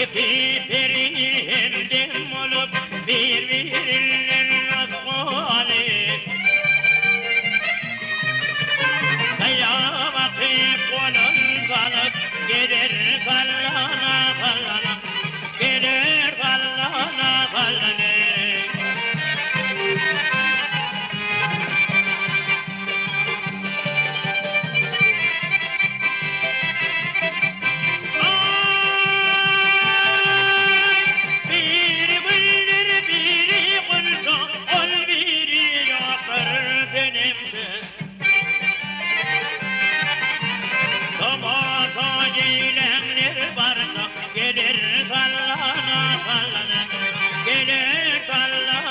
İki peri hemdem olup birbirinin akvali Kıyametı kolun kalıp gider kallana kallana Gider kallana kallana Gelir kallana kallana, gelir kallana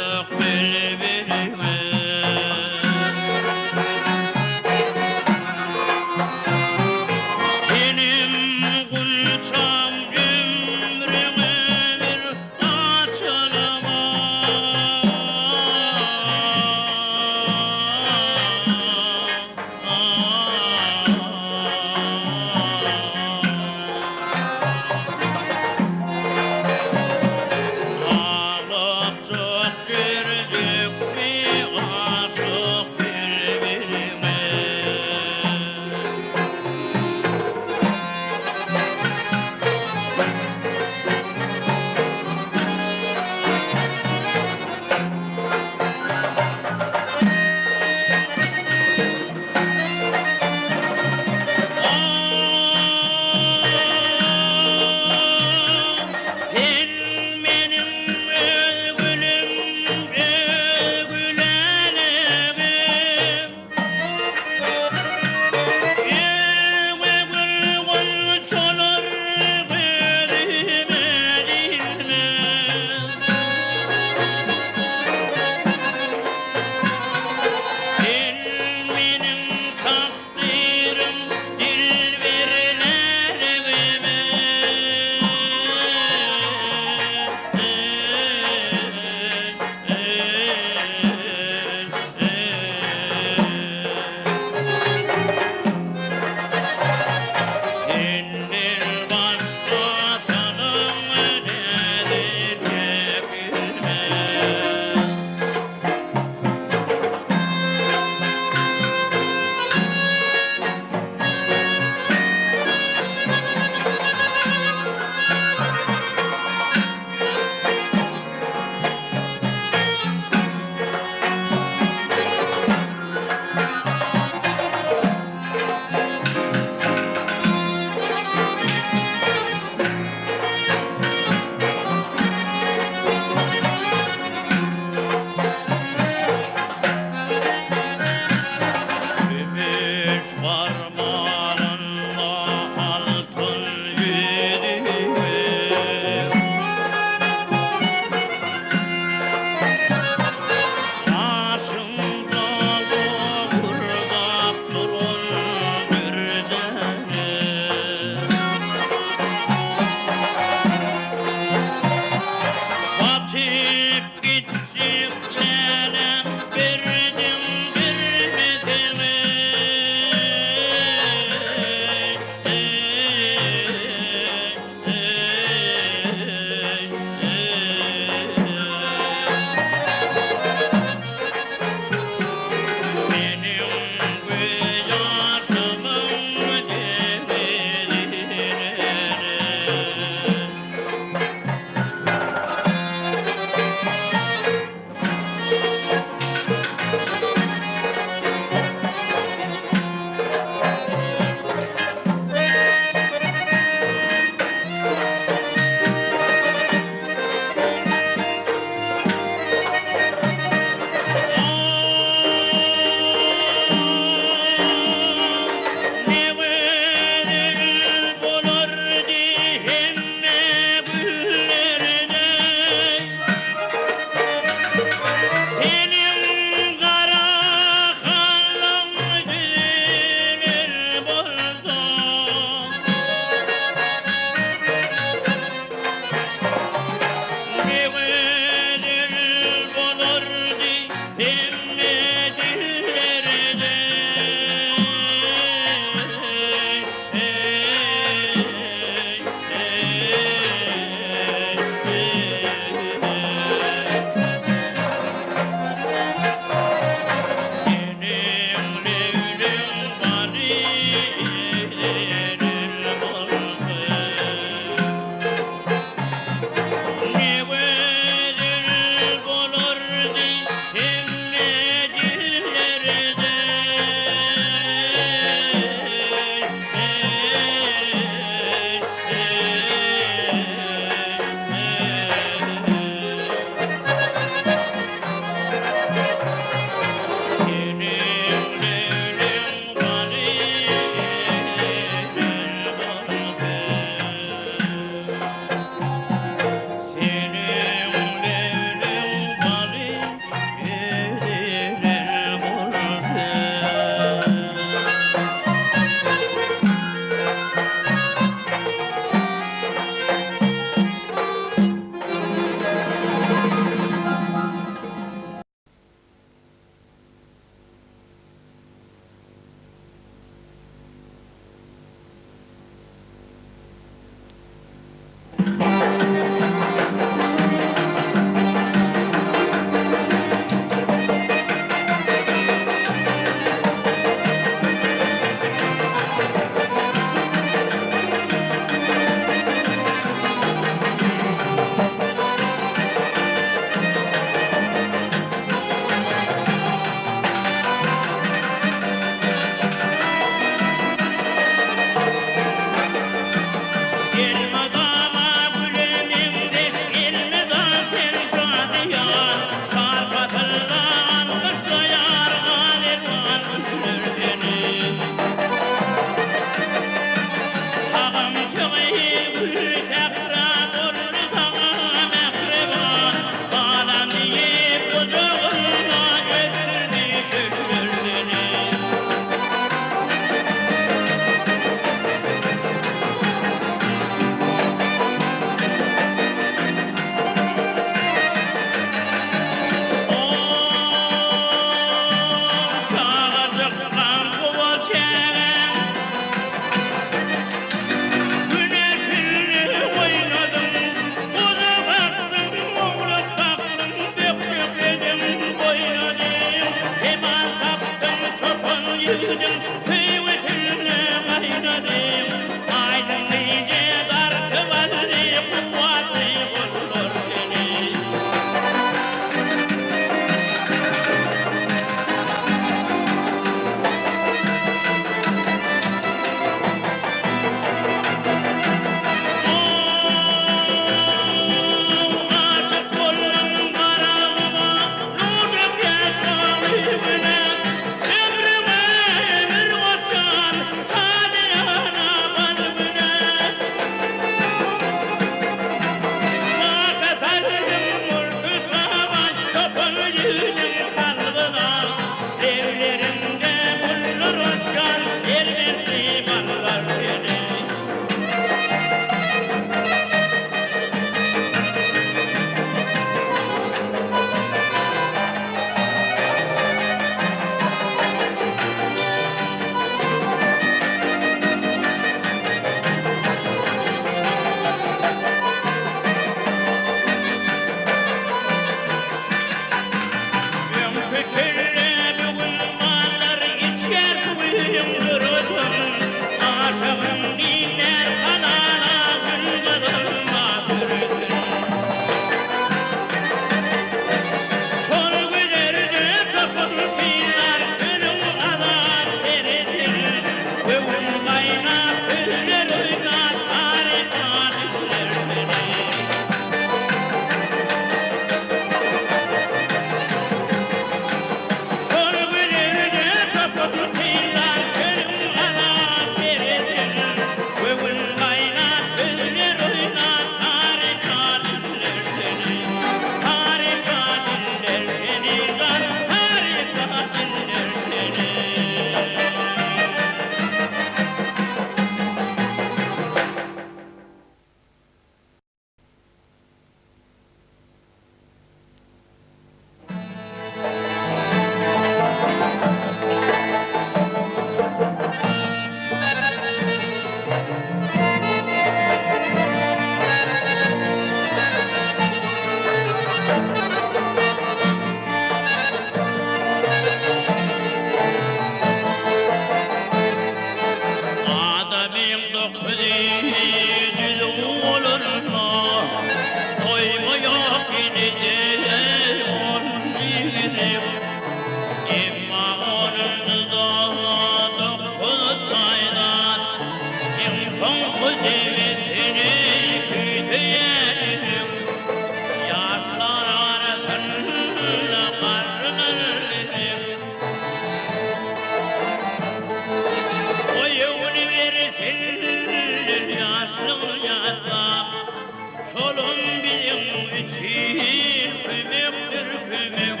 için kıymektir kıymek.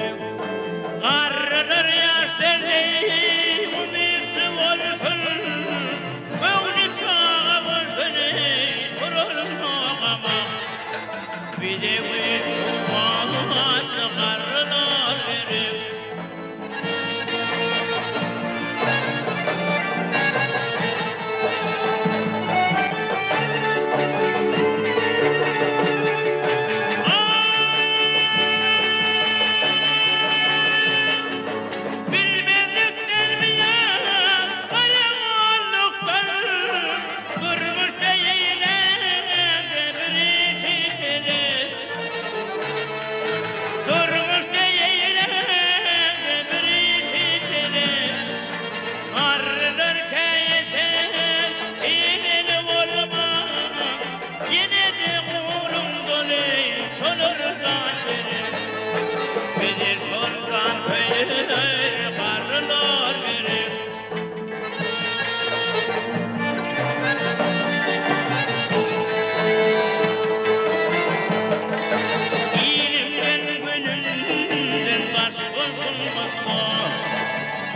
Karlar yaşları ümitli olsun, mevli çağa olsun, kurulun ağama. Bir de üç kuvat karlar verir.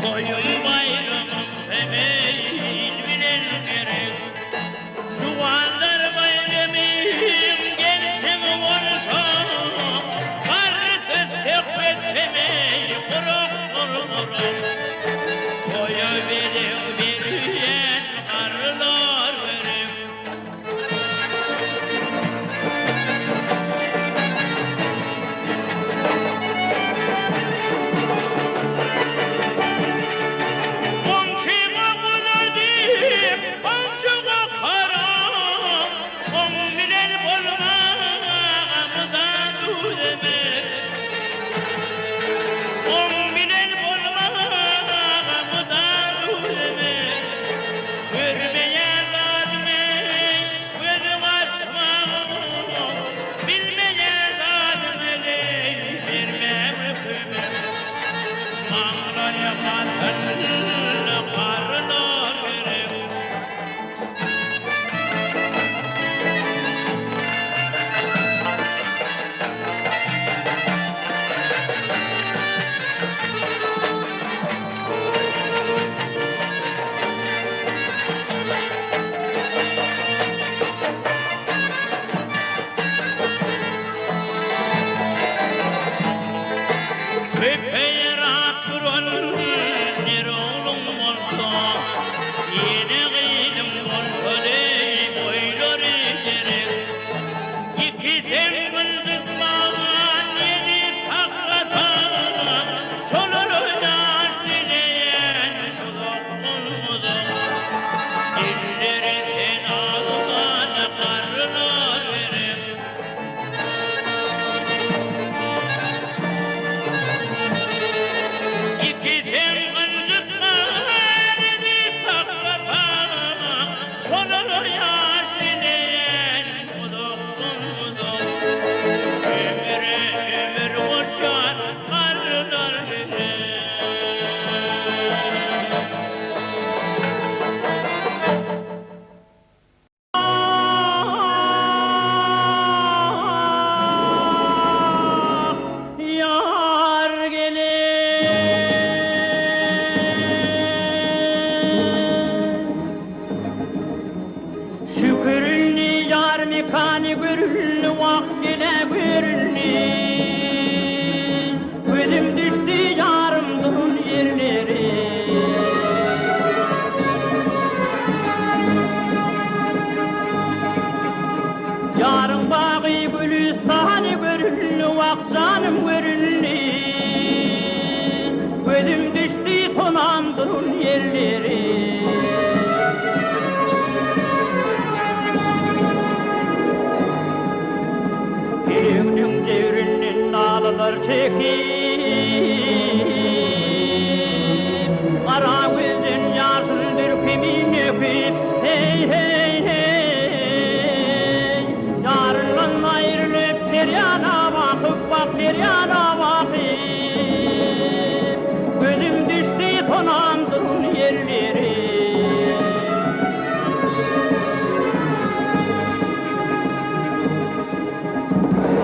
Koyun bayramım emeğin bilen gerek. Çuvallar bayramım gelsin olsa, karısız tekbet emeği kuruk kuruk. Koya verin veriyen karılar verin.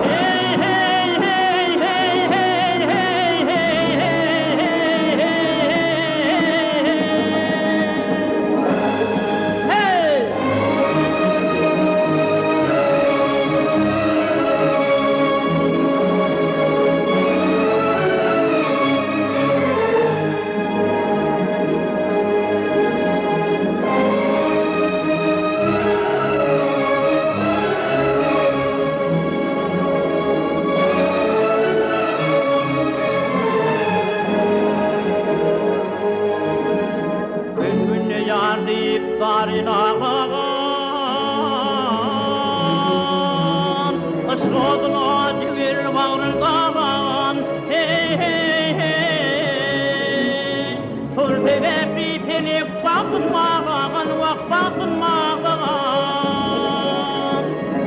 Hey deyip darılağan Sodla cüvir bağrılağan Hey hey hey Sol sebepli penik bakınmağan Vak bakınmağan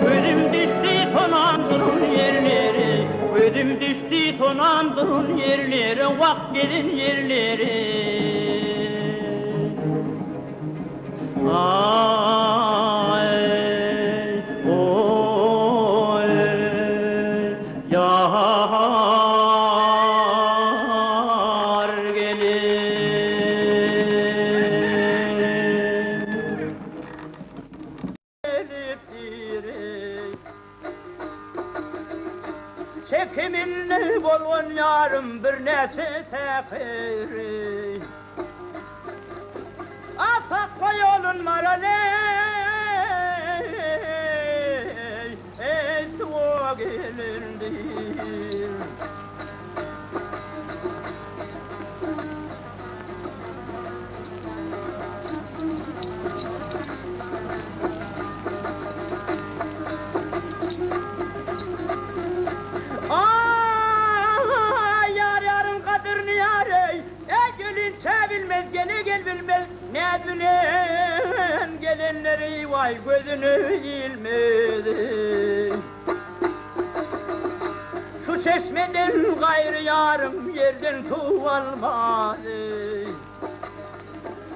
Ödüm düştü tonandırın yerleri Ödüm düştü tonandırın yerleri Vak gelin yerleri Ay, oy, yar gelin. Çekiminle bolğun yarım bir nesi tekiri Atakla yolun maraley Et o gelindir Yar yarın kadırını yarey gelin sevilmez gene gel bilmez Ne bilen gelinleri vay gözünü ilmedi Şu çeşmeden gayrı yarım yerden su almadı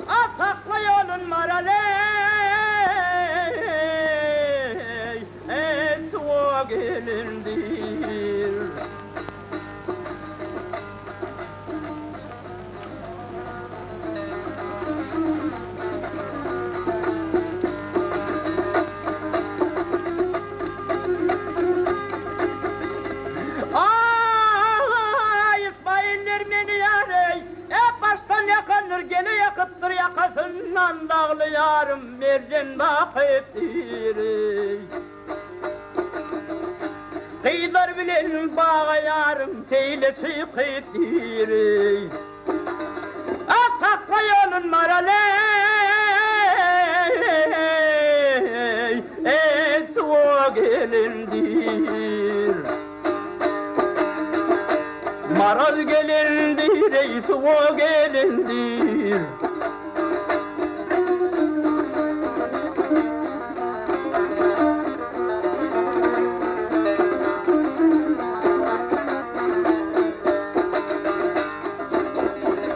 Atakla yolun maraley Et o gelindir Gene yakıttır yakasından dağlı yarım mercan bakıptır Kıydar bilen bağa yarım teylesi kıptır Atakla yolun maraley Et o gelindir Maral gelindir, ey o gelindir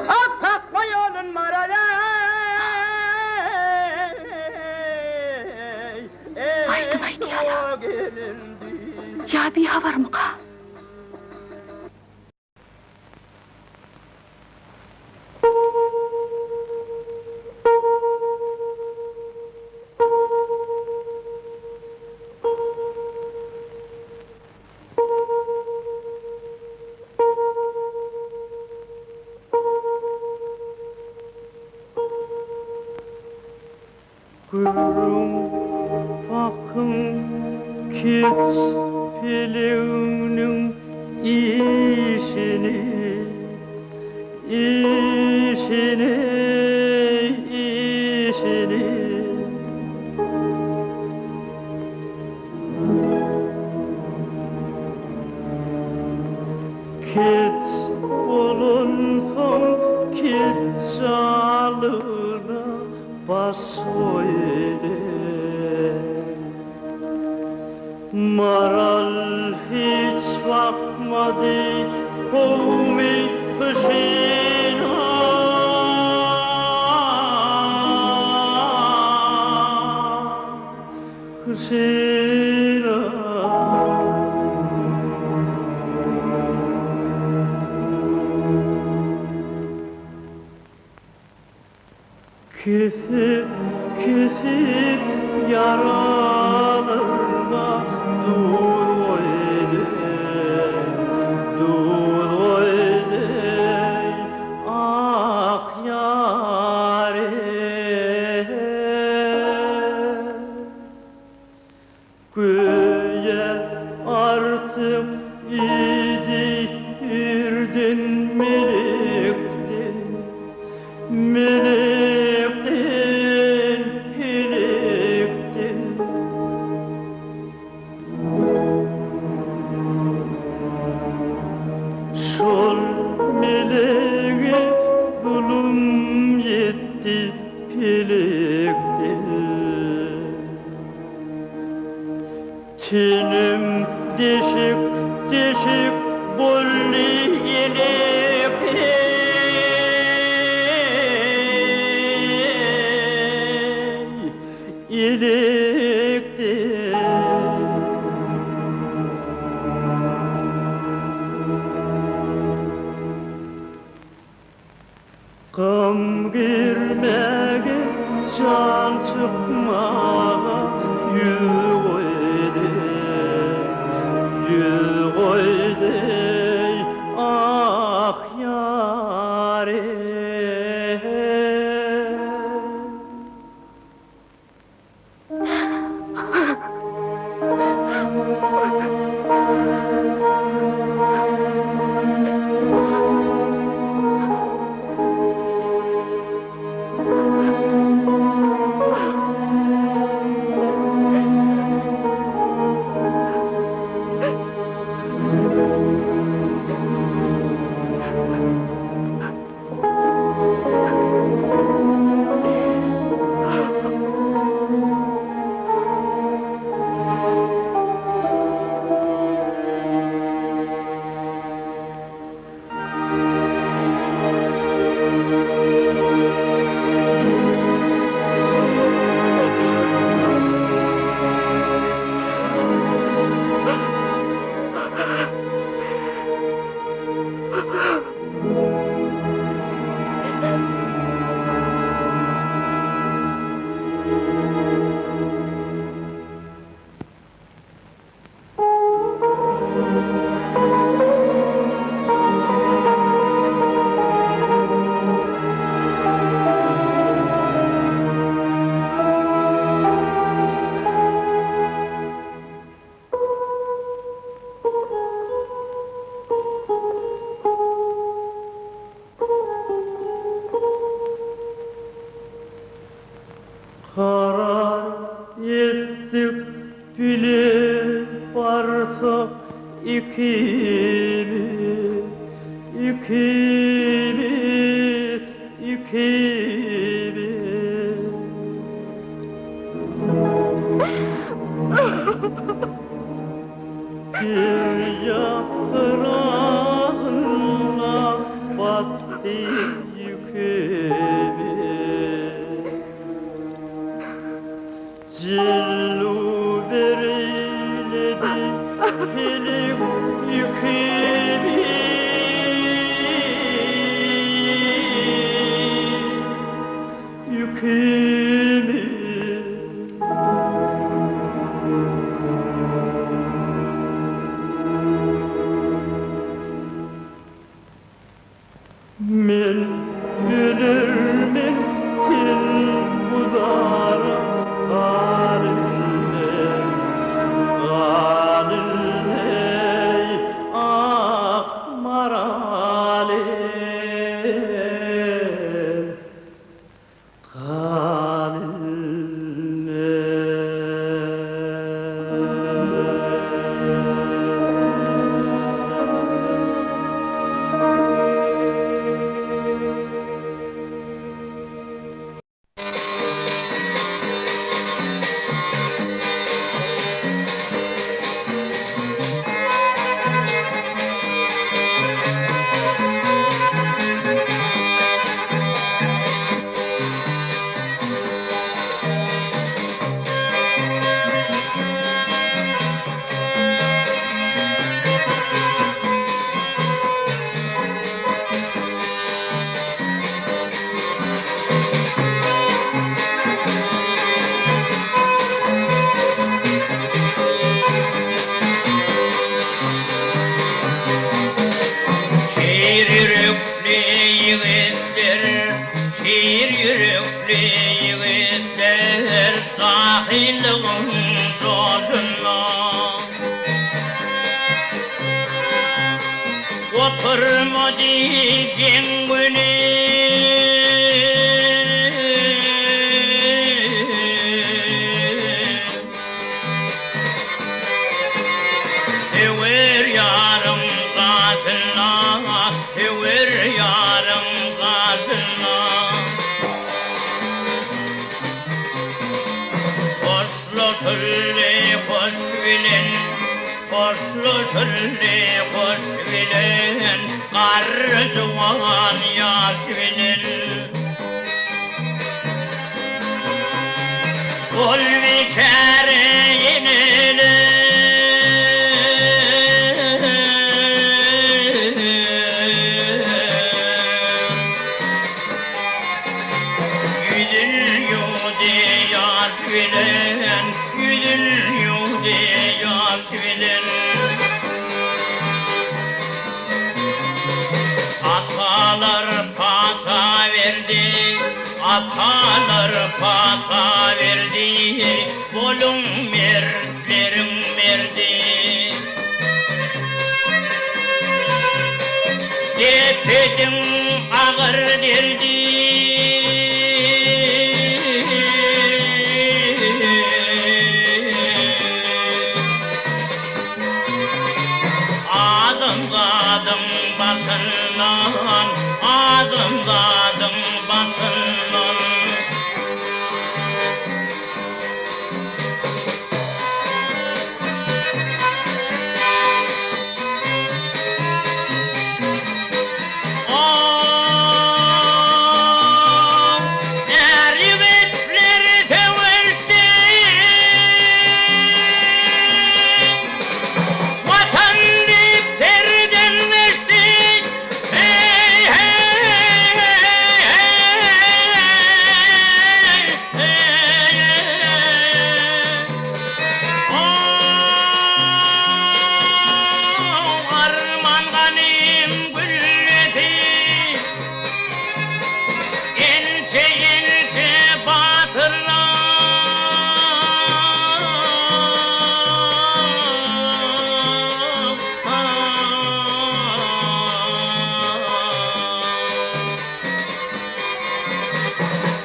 Atakla yolun maraley Haydi haydi yala Ya bir havar mı ka? Kırım bakım kits peleğinin işini Kits olunsun kits alına bas öyle Maral hiç bakmadı kavmi kışına Küsüp küsüp yaralarıma dur öyle ah yâre Göğe artık yedirdin melektin iliktir. Tinim deşik deşik bolli iliktir. Gam girmege can çıkmaga yügoydey ah yarim. Karar ettik bilip varsak ikimiz, ikimiz, ikimiz. Bir yaprağına battık yükümüz. Cillu verildi hilik yükümüz. Men bilirmin til budara Galiley ah maralim Sahilin sözüne oturma diyeceğim günü Ever yarım gazına Ever yarım gazına Hoşlu sürli hoş bilen, hoşlu sürli hoş bilen, Arzuan yaş bilen. Ol biçare yenilir, Yüdül yudi yaş bilen, yüdül yudi yaş bilen. Atalar pata verdi, atalar pata verdi, bolum merlerim verdi. Depedim ağır derdi, adım basılan, adım basılan.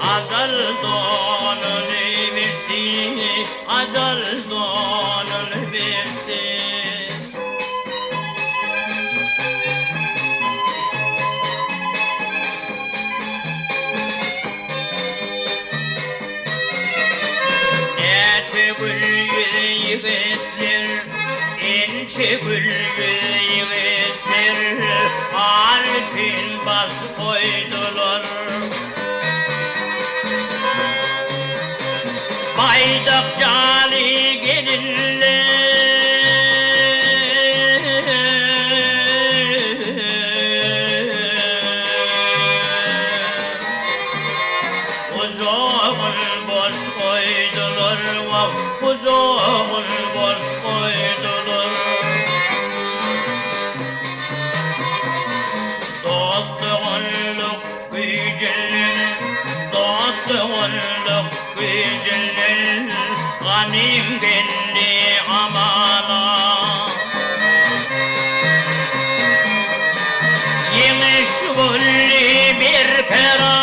Ajal donun verdi, ajal donun verdi. Nece gül yigitler, ince gül yigitler, al için baş koydular. Baydak cali gelinler, Uzağın boş koydular, uzağın boş koydular. Doğduğunluk gücünün, doğduğunluk gücünün, ganim belli amana. Yemiş gülli bir pera,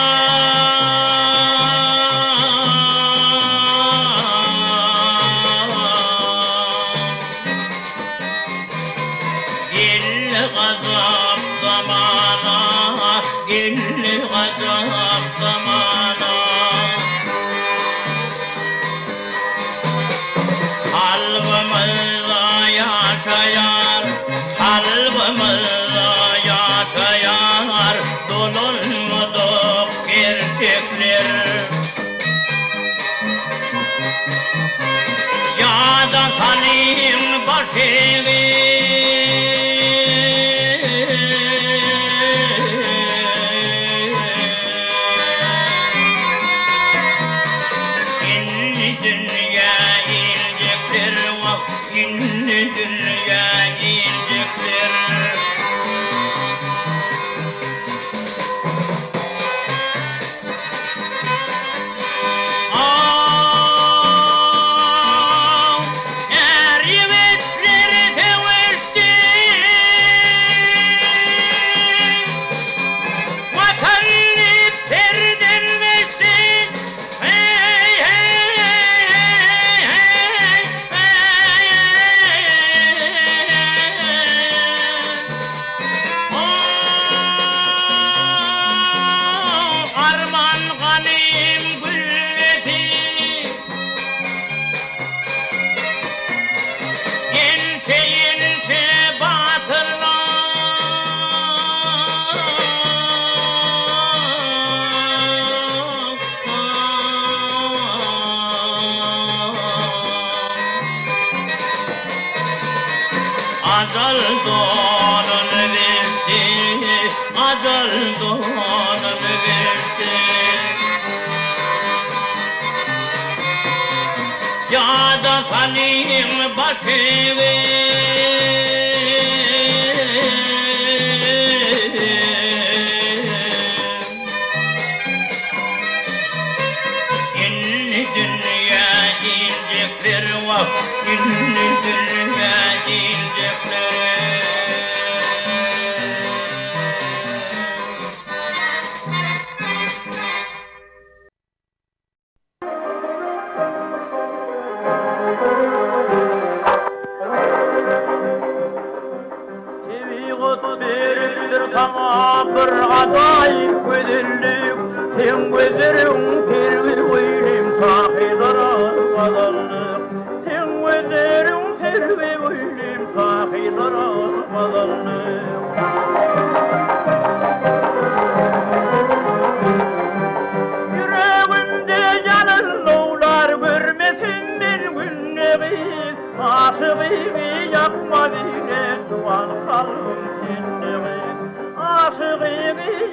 Gel gazap zamana, gel gazap zamana. Kalbimizde yaşayar, kalbimizde yaşayar, dolunmadık gerçekler. Ya da salim başevi, İnni dünya inciktir. Er yiğitleri Acel donun verdi, acel donun verdi. Ya da senin başını İnni dünya incekler var, inni dünya incekler. Tamam bir acayip güzellik, sen gözlerin terli oylim sahidara vadanlık. Sen gözlerin terli oylim sahidara vadanlık. Yüreğimde yanıllar görmesin bir günleri, aşığımı yakma dile cuan kalbim kendimi. Aşığımı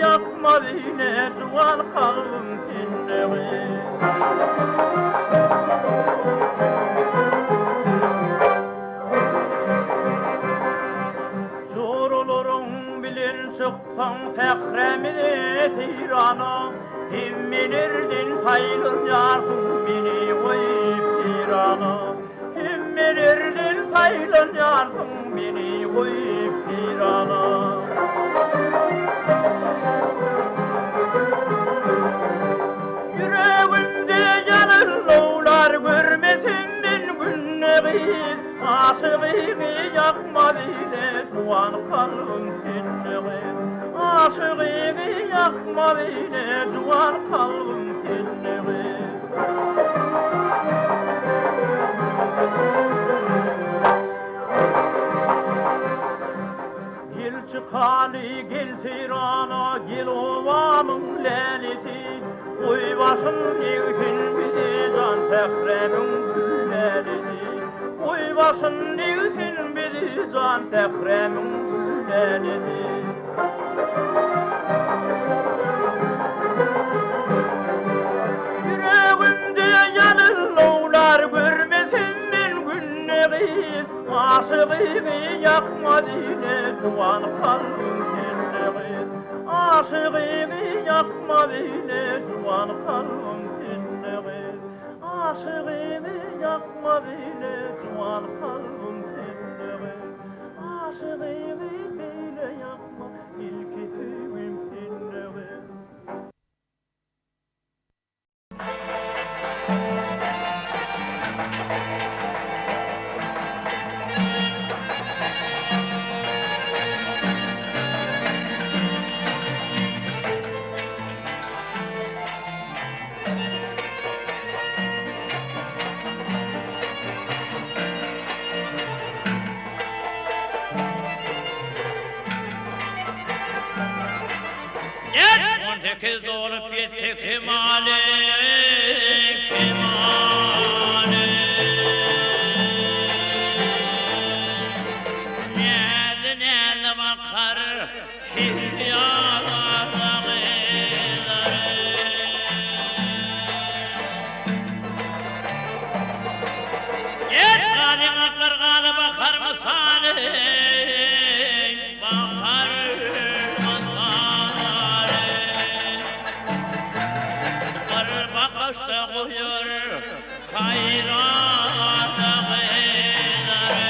yakma dile cuan kalbim kendimi. Zorulurum bilir çıksan fehremini tirana. Himmelerdin sayılır yarsın beni koyup tirana. Himmelerdin sayılır yarsın beni koyup tirana. Yüreğimde yanıllar görmesin bir günleri, aşığımı yakma dile cuan kalbim kendimi. Aşığımı yakma dile cuan kalbim kendimi. Gel çıkali gel tirana, gel ovamın leleti. Oy başım yeksin bizi can tekremin gülleridi. Oy başım yeksin bizi can tekremin gülleridi. Yüreğimde yanıllar görmesin bir günleri, aşığımı yakma dile cuan kalbim kendimi. Aşığımı yakma dile cuan kalbim kendimi. Aşığımı yakma dile cuan kalbim kendimi. Aşığımı bile yakma ilk tüyüm kendimi. Sekiz olup yetse kemale, kemale. Nele bakar hülyalarına. Gel kalime kırgalı bakar mı salih, bakar. Bakışta koyur hayranı gıyları.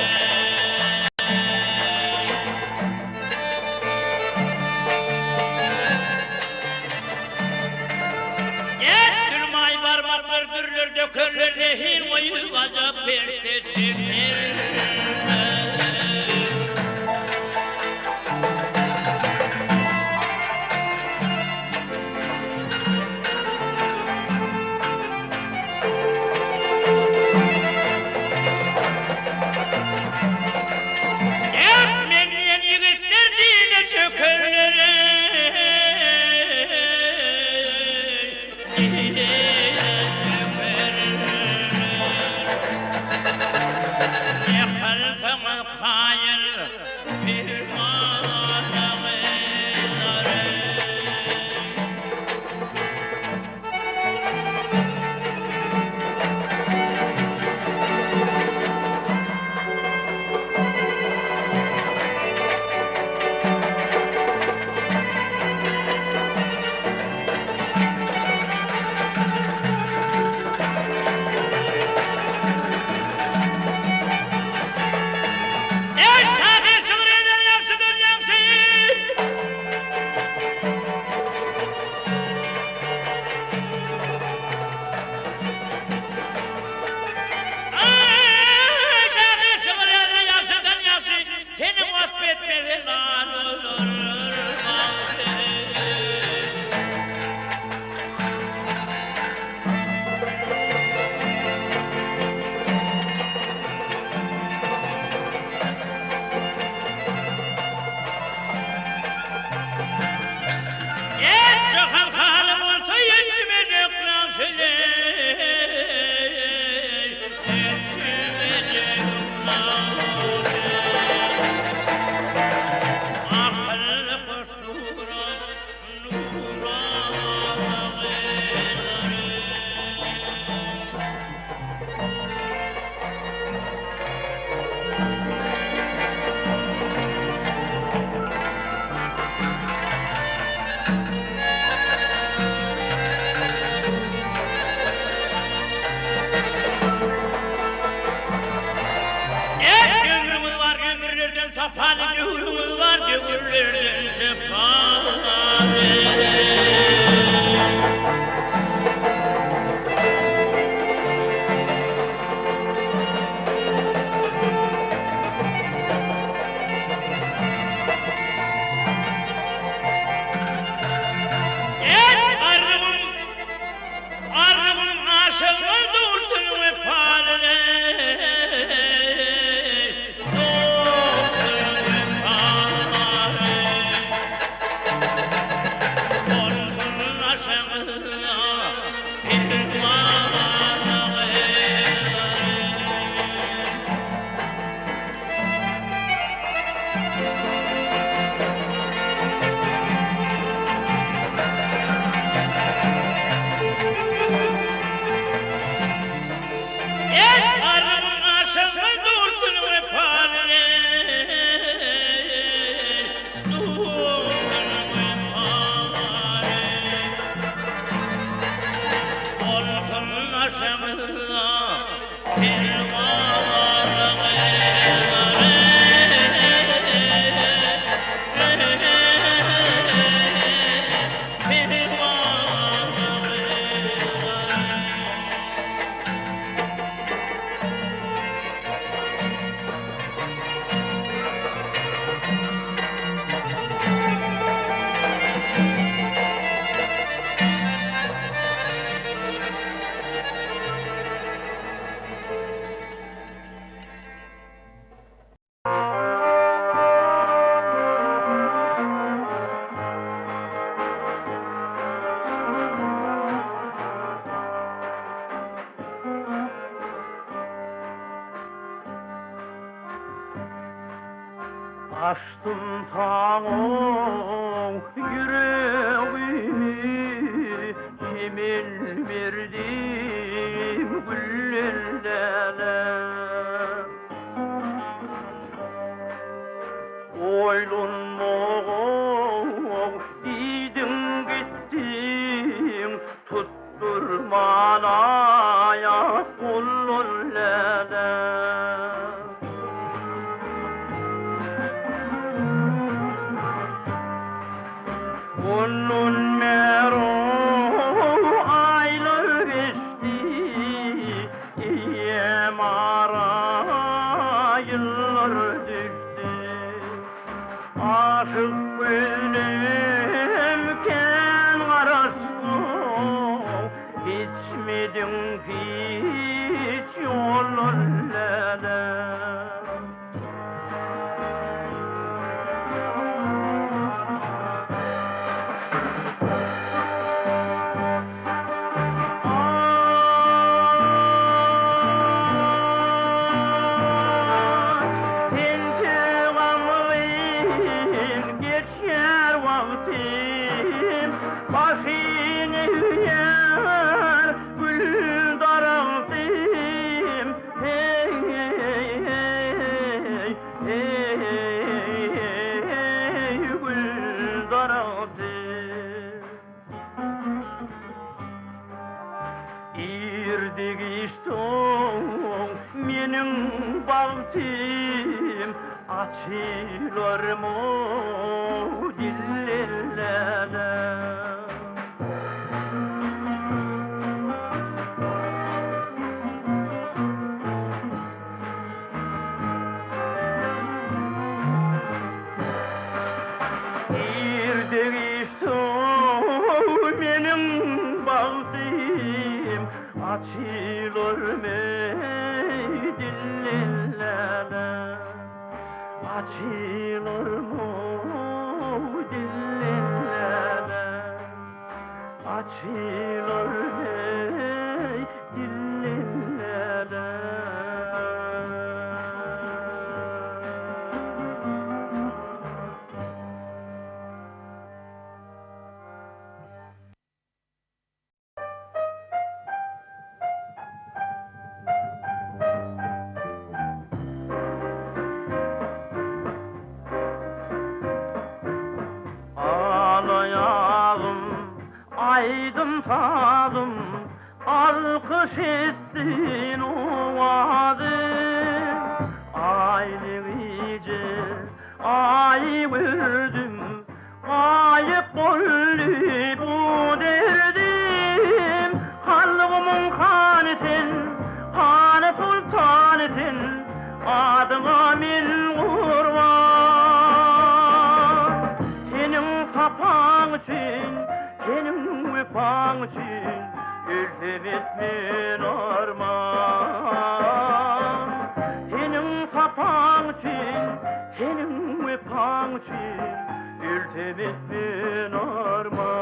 Gülmay parmaklar dürülür dökülür nehir boyu acap perşte çekilir. başımıza Pirmanı Açtım tamam yüreğimi, Çimin verdim güllerle. Oylunmağım idin gittin, Tutturman ayak kullerle. Onun mero aylar geçti, yemara yıllar düştü. Aşık gönlümken karıştım, içmedim hiç yollarla. İrdik iston menin bağtım, açılır mı dillerle. İrdik iston menin bağtım, açılır mı dillerle, açılır mı dillerle, açılır mı dillerle. Aydın tadım, alkış etsin o adı. Aylığı ay verdim, ayıp oldu bu derdim. Halkımın hanetin, hane sultanetin, adına min kurban. Senin sapan için, senin vefan için, ülfem etmin arman. Senin sapan için, senin vefan için, ülfem etmin arman.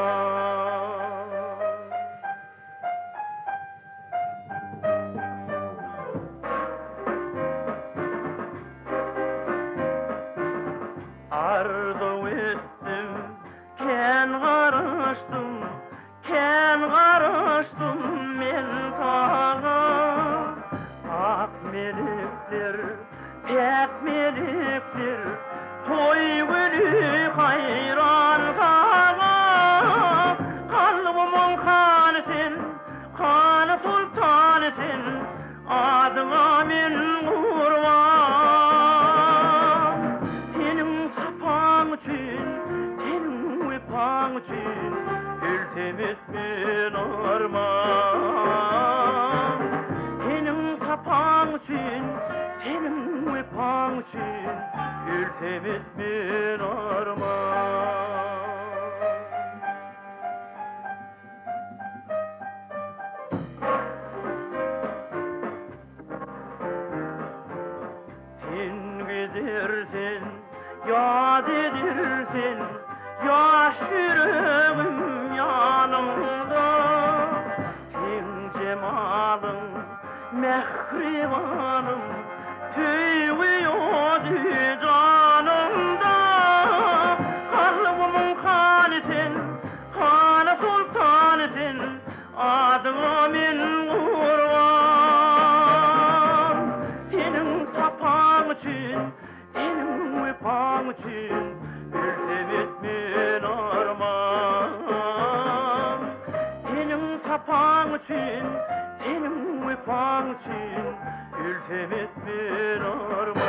Arzu ettim, ken karıştım, ken karıştım men tağa. Ak melekler, pek melekler, toy günü hayran tağa. için adıma min kurban. Senin sapan için, senin vepan için iltimit min arman. Senin sapan için, senin vepan için iltimit min arman. Gidersin, yad edirsin, yaş yüreğim yanımda. Sen cemalın, mehribanım, tüyüyordu canımda. Kalbimin hanisin, hanı sultanisin, adına min kurban. Senin sapan için, senin vepan için iltimit min arman. Senin sapan için, senin vepan için iltimit min arman.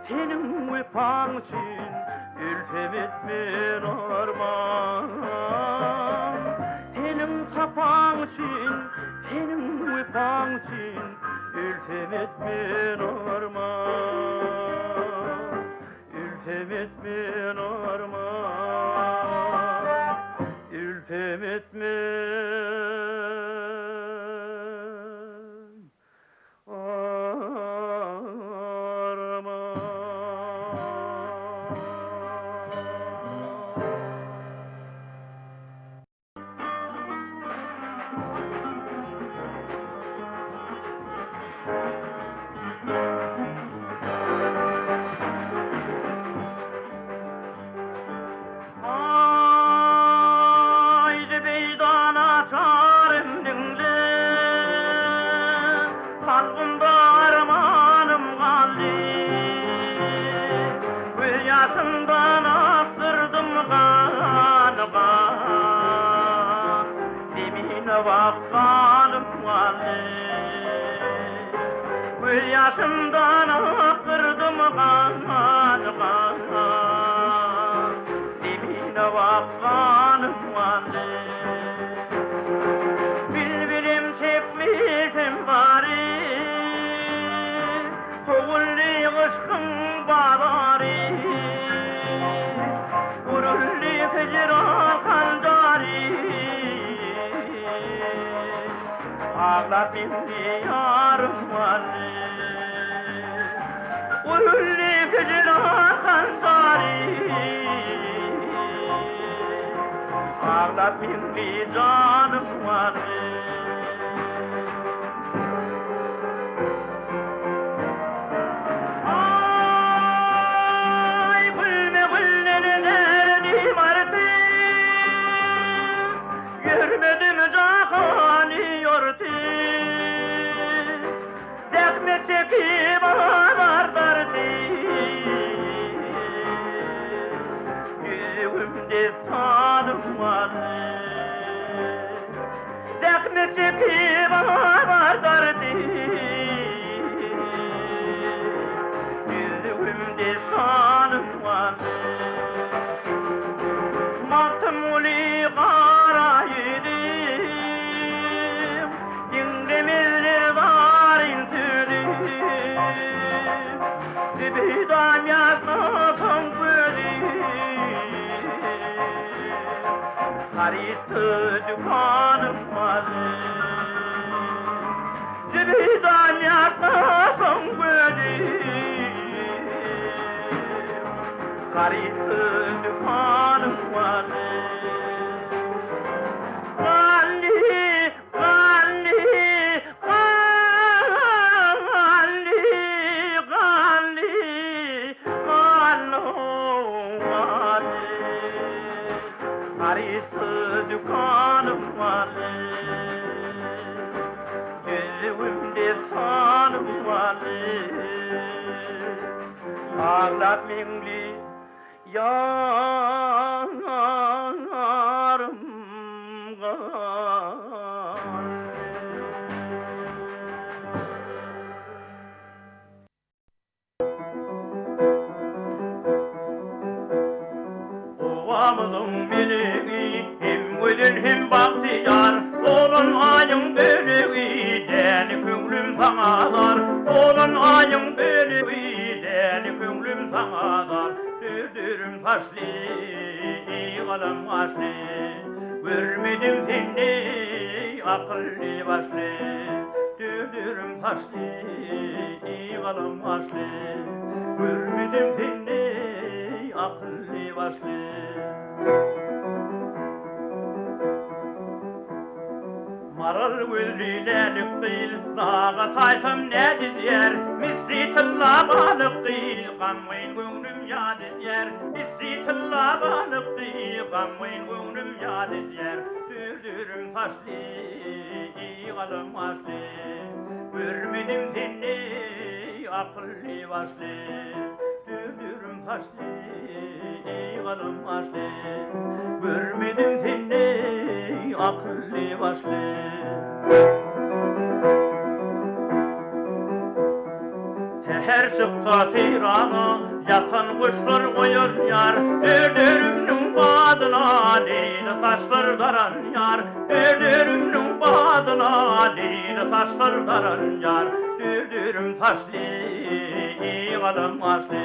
Senin vepan için iltimit min arman. Senin sapan için, senin vepan için iltimit min arman. İltimit min arman. İltimit min yaşından aktırdım kanıma. Demine vakkanım vali. Gül yaşından aktırdım kanıma. Demine vakkanım vali. Bilbilim çekmişim bari, Oğulli kışkın bağları. Urulli hicran kancari, ağlar bindi yarım vali. Urulli hicran kancari, ağlar bindi canım vali. Görmedim cahani yorti, dekme çekip ağlardardı. Yüzümde sanım vardı, dekme çekip ağlardardı. Yüzümde sanım vardı. Mahtumuli karaydım, dinlemizler var intüdüm. Zibidam yazmasam gözüm, karısı dükkanım var. Zibidam yazmasam gözüm, karısı dükkanım var. Gani, gani, gani. ağlat minli yarım Ovamızın biligi hem güzel hem bahtiyar Olun ayın beligi deli köngülüm sana dar Olun ayın beligi deli köngülüm sana dar Dürdürüm taşlı kalım başlı Görmedim seni akıllı başlı Dürdürüm taşlı kalım başlı Görmedim seni akıllı başlı Maral güllülelik değil, dağa tayfım ne dizer Misri tılla balık değil, gammayın gönlüm yad eder Misri tılla balık değil, gammayın gönlüm yad eder Dürdürüm taşlı, kalım başlı Görmedim seni akıllı başlı Dürdürüm taşlı, kalım başlı Görmedim seni akıllı başlı Seher çıktı teyrana yatan kuşlar koyar yar Dördürümnün badına leyli taşlar daran yar Dördürümnün badına leyli taşlar daran yar Dördürüm taşlı kalım başlı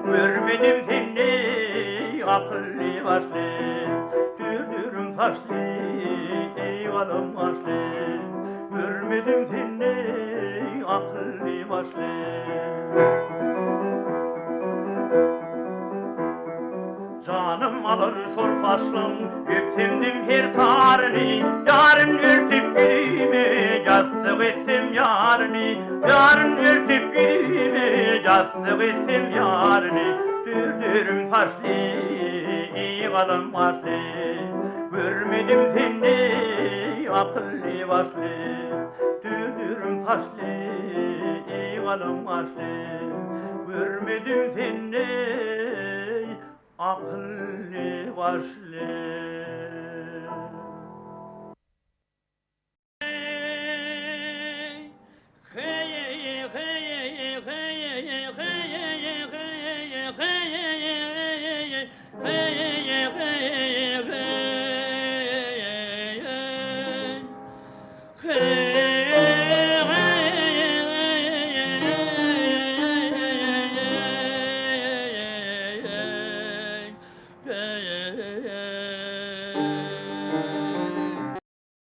Görmedim seni akıllı başlı Dördürüm taşlı kalım başlı Görmedim seni akıllı başlı Canım alır sol faslım Öptümdüm her tarını Yarın ürtüp gülüme Yazık ettim yarını Yarın ürtüp gülüme Yazık ettim yarını Dürdürüm taşlı kalım başlı Görmedim seni akıllı başlı Dürdürüm taşlı kalım başlı Görmedim seni akıllı başlı Hey